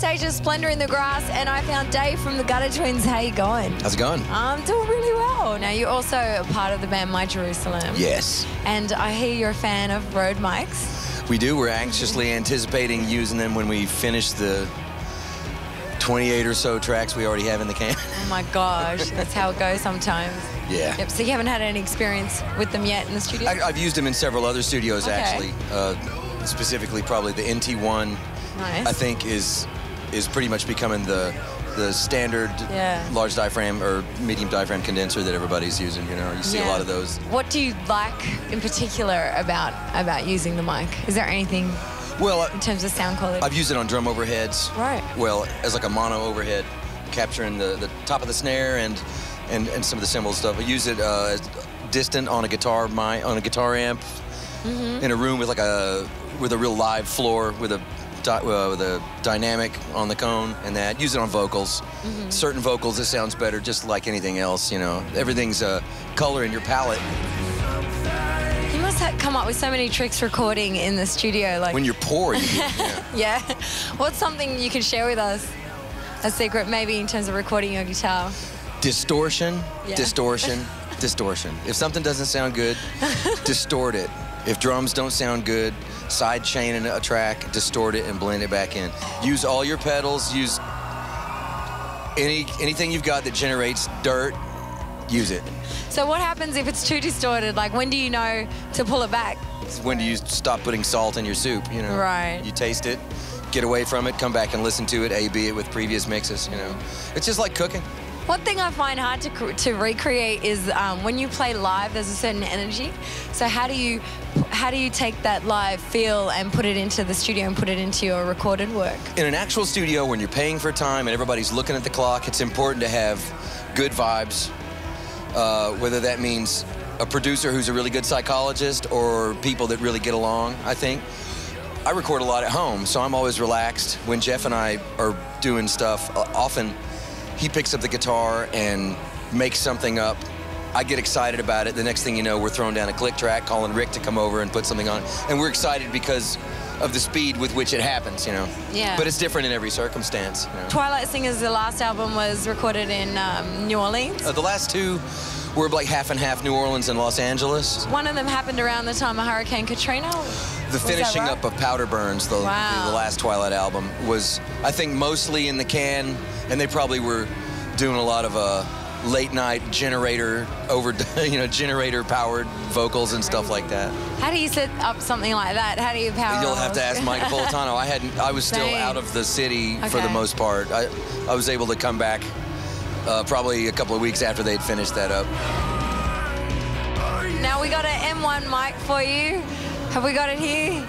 Backstage at Splendor in the Grass, and I found Dave from the Gutter Twins. How you going? How's it going? I'm doing really well. Now, you're also a part of the band My Jerusalem. Yes. And I hear you're a fan of Rode mics. We do. We're anxiously anticipating using them when we finish the 28 or so tracks we already have in the can. Oh my gosh, that's how it goes sometimes. Yeah. Yep. So you haven't had any experience with them yet in the studio? I've used them in several other studios, okay. actually. Specifically, probably the NT1. Nice. I think is pretty much becoming the standard large diaphragm or medium diaphragm condenser that everybody's using. You know, you see a lot of those. What do you like in particular about using the mic? Is there anything? Well, in terms of sound quality, I've used it on drum overheads. Right. Well, as like a mono overhead, capturing the top of the snare and some of the cymbal stuff. I use it as distant on a guitar amp in a room with a real live floor with a dynamic on the cone and that. Use it on vocals. Certain vocals, it sounds better, just like anything else. You know, everything's a color in your palette. You must have come up with so many tricks recording in the studio. Like when you're poor, you do. Yeah. What's something you can share with us? A secret, maybe, in terms of recording your guitar? Distortion, distortion, distortion. If something doesn't sound good, distort it. If drums don't sound good, side chain in a track, distort it and blend it back in. Use all your pedals. Use anything you've got that generates dirt. Use it. So what happens if it's too distorted? Like, when do you know to pull it back? When do you stop putting salt in your soup? You know, right? You taste it, get away from it, come back and listen to it, A/B it with previous mixes. You know, it's just like cooking. One thing I find hard to recreate is when you play live, there's a certain energy. So how do you take that live feel and put it into the studio and put it into your recorded work? In an actual studio, when you're paying for time and everybody's looking at the clock, it's important to have good vibes, whether that means a producer who's a really good psychologist or people that really get along, I think. I record a lot at home, so I'm always relaxed. When Jeff and I are doing stuff, often he picks up the guitar and makes something up. I get excited about it. The next thing you know, we're throwing down a click track, calling Rick to come over and put something on. And we're excited because of the speed with which it happens, you know. Yeah. But it's different in every circumstance. You know? Twilight Singers, the last album, was recorded in New Orleans. The last two were like half and half, New Orleans and Los Angeles. One of them happened around the time of Hurricane Katrina. The finishing up of Powder Burns, the last Twilight album, was, I think, mostly in the can, and they probably were doing a lot of late night generator powered vocals and stuff like that. How do you set up something like that? How do you power? You'll have to ask Mike Napolitano. I was still out of the city for the most part. I was able to come back probably a couple of weeks after they'd finished that up. Now we got an M1 mic for you. Have we got it here?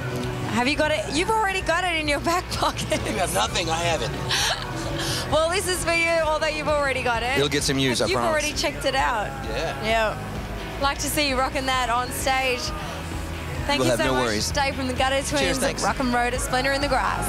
Have you got it? You've already got it in your back pocket. You have nothing, I have it. Well, this is for you, although you've already got it. You'll get some use, I promise. You've already checked it out. Yeah. Like to see you rocking that on stage. Thank you so much. Worries. Dave from the Gutter Twins. Cheers, thanks. Rock and Road at Splendor in the Grass.